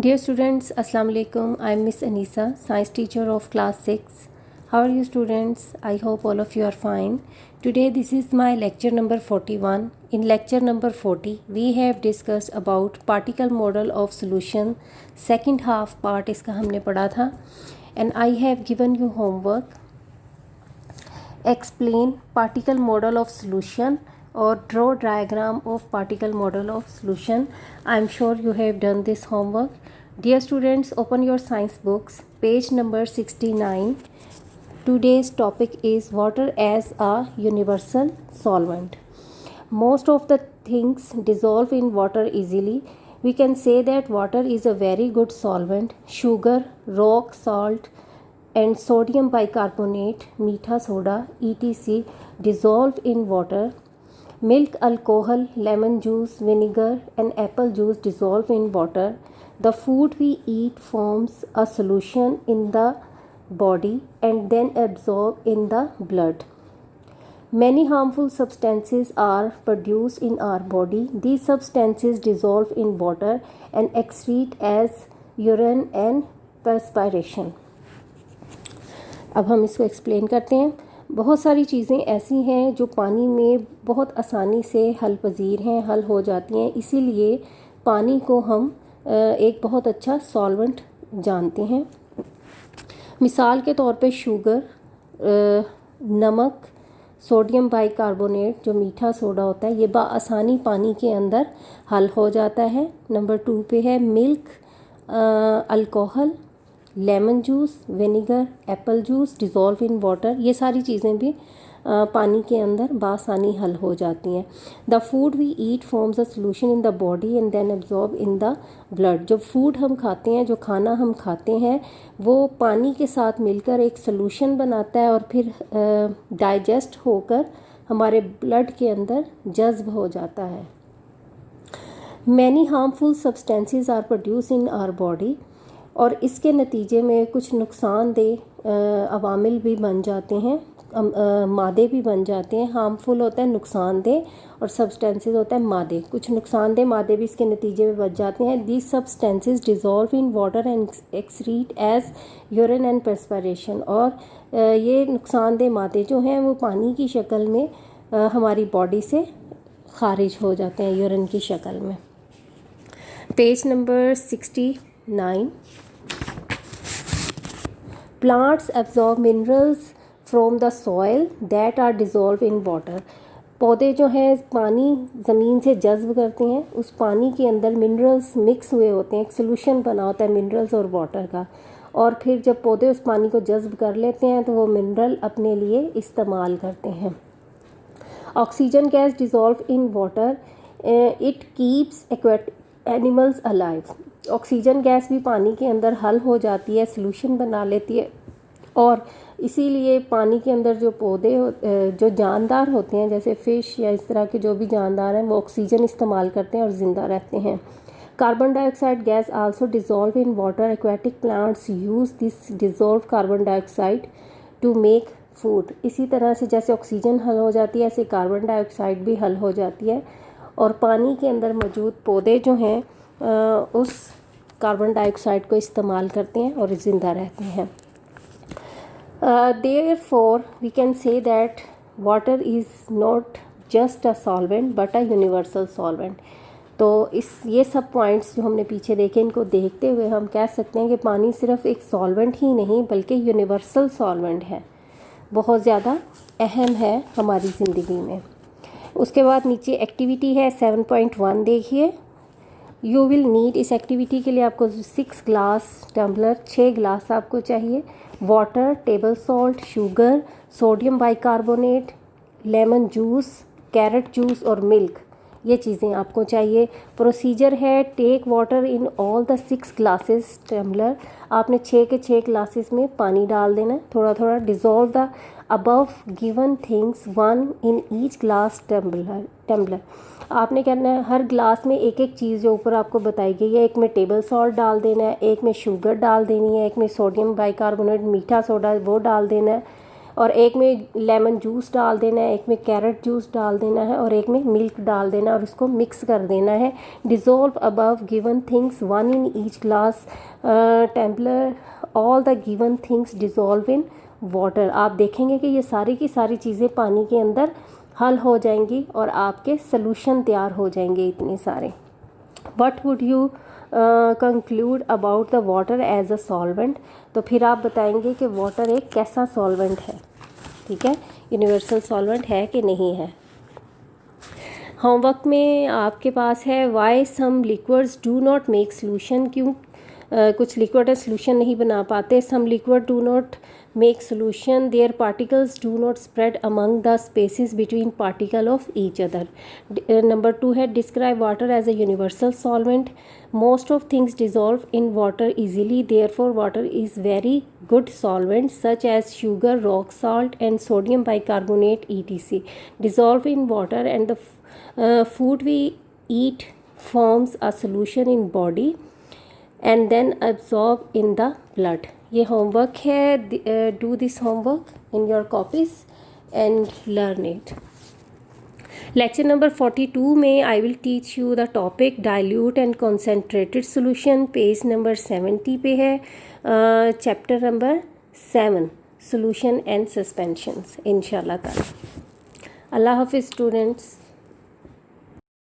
Dear students, Assalamu alaikum. I am Miss Anisa, science teacher of class 6. How are you students? I hope all of you are fine. Today this is my lecture number 41. In lecture number 40, we have discussed about particle model of solution. Second half part इसका हमने पढ़ा था. And I have given you homework. Explain particle model of solution or draw diagram of particle model of solution. I am sure you have done this homework. Dear students, open your science books, page number 69. Today's topic is water as a universal solvent. Most of the things dissolve in water easily. We can say that water is a very good solvent. Sugar, rock salt and sodium bicarbonate, meetha soda, etc. dissolve in water. Milk, alcohol, lemon juice, vinegar and apple juice dissolve in water. The food we eat forms a solution in the body and then absorb in the blood. Many harmful substances are produced in our body. These substances dissolve in water and excrete as urine and perspiration. अब हम इसको explain करते हैं. बहुत सारी चीज़ें ऐसी हैं जो पानी में बहुत आसानी से हल पजीर हैं, हल हो जाती हैं. इसीलिए पानी को हम एक बहुत अच्छा सॉल्वेंट जानते हैं. मिसाल के तौर पे शुगर, नमक, सोडियम बाइकार्बोनेट जो मीठा सोडा होता है, ये आसानी पानी के अंदर हल हो जाता है. नंबर 2 पे है milk, alcohol, lemon juice, vinegar, Apple juice dissolve in water. ये सारी चीज़ें भी पानी के अंदर बासानी हल हो जाती हैं. The food we eat forms a solution in the body and then absorb in the blood. जो फूड हम खाते हैं, जो खाना हम खाते हैं, वो पानी के साथ मिलकर एक सोल्यूशन बनाता है और फिर डाइजेस्ट होकर हमारे ब्लड के अंदर जज्ब हो जाता है. Many harmful substances are produce in our body और इसके नतीजे में कुछ नुकसानदेह अवामिल भी बन जाते हैं, मादे भी बन जाते हैं. हार्मफुल होता है नुकसानदेह और सब्सटेंसेस होता है मादे. कुछ नुकसानदेह मादे भी इसके नतीजे में बच जाते हैं. These substances dissolve in water and excrete as urine and perspiration. और ये नुकसानदेह मादे जो हैं वो पानी की शक्ल में हमारी बॉडी से खारिज हो जाते हैं, यूरिन की शक्ल में. Page number 69. Plants absorb minerals from the soil that are dissolved in water. पौधे जो हैं पानी ज़मीन से जज्ब करते हैं. उस पानी के अंदर मिनरल्स मिक्स हुए होते हैं, एक सोल्यूशन बना होता है मिनरल्स और वाटर का. और फिर जब पौधे उस पानी को जज्ब कर लेते हैं तो वो मिनरल अपने लिए इस्तेमाल करते हैं. Oxygen gas dissolve in water. It keeps aquatic animals alive. Oxygen gas भी पानी के अंदर हल हो जाती है, सोल्यूशन बना लेती है. और इसीलिए पानी के अंदर जो पौधे जो जानदार होते हैं, जैसे फ़िश या इस तरह के जो भी जानदार हैं, वो ऑक्सीजन इस्तेमाल करते हैं और ज़िंदा रहते हैं. Carbon dioxide gas also dissolve in water. Aquatic plants use this dissolve carbon dioxide to make food. इसी तरह से जैसे ऑक्सीजन हल हो जाती है, ऐसे कार्बन डाइऑक्साइड भी हल हो जाती है. और पानी के अंदर मौजूद पौधे जो हैं उस कार्बन डाइऑक्साइड को इस्तेमाल करते हैं और ज़िंदा रहते हैं. Therefore we can say that water is not just a solvent but a universal solvent. तो ये सब पॉइंट्स जो हमने पीछे देखे, इनको देखते हुए हम कह सकते हैं कि पानी सिर्फ एक सॉल्वेंट ही नहीं बल्कि यूनिवर्सल सॉल्वेंट है, बहुत ज़्यादा अहम है हमारी ज़िंदगी में. उसके बाद नीचे एक्टिविटी है 7.1. देखिए, यू विल नीड, इस एक्टिविटी के लिए आपको 6 ग्लास टम्बलर, 6 ग्लास आपको चाहिए. Water, table salt, sugar, sodium bicarbonate, lemon juice, carrot juice और मिल्क, ये चीज़ें आपको चाहिए. प्रोसीजर है take water in all the 6 glasses tumbler. आपने 6 के 6 ग्लासेस में पानी डाल देना है थोड़ा थोड़ा. Dissolve the above given things 1 in each glass tumbler. आपने करना है हर ग्लास में एक एक चीज़ जो ऊपर आपको बताई गई है, एक में टेबल सॉल्ट डाल देना है, एक में शुगर डाल देनी है, एक में सोडियम बाइकार्बोनेट मीठा सोडा वो डाल देना है, और एक में लेमन जूस डाल देना है, एक में कैरेट जूस डाल देना है और एक में मिल्क डाल देना है और उसको मिक्स कर देना है। Dissolve above given things 1 in each glass Templar all the given things dissolve in water. आप देखेंगे कि ये सारी की सारी चीज़ें पानी के अंदर हल हो जाएंगी और आपके सॉल्यूशन तैयार हो जाएंगे इतने सारे। What would you conclude about the water as a solvent. तो फिर आप बताएंगे कि वाटर एक कैसा सॉल्वेंट है, ठीक है, यूनिवर्सल सॉल्वेंट है कि नहीं है। होमवर्क में आपके पास है why some liquids do not make solution, क्यों कुछ लिक्विड सोल्यूशन नहीं बना पाते। Some liquid do not make solution, there particles do not spread among the spaces between particle of each other. Number 2 है describe water as a universal solvent. Most of things dissolve in water easily, therefore water is very good solvent such as sugar, rock salt and sodium bicarbonate etc. dissolve in water and the food we eat forms a solution in body and then absorb in the blood. ये homework है, do this homework in your copies and learn it. Lecture number 42 में I will teach you the topic dilute and concentrated solution. Page number 70 पे है, chapter number 7 solution and suspensions इंशाल्लाह ताला। अल्लाह हाफिज़ students.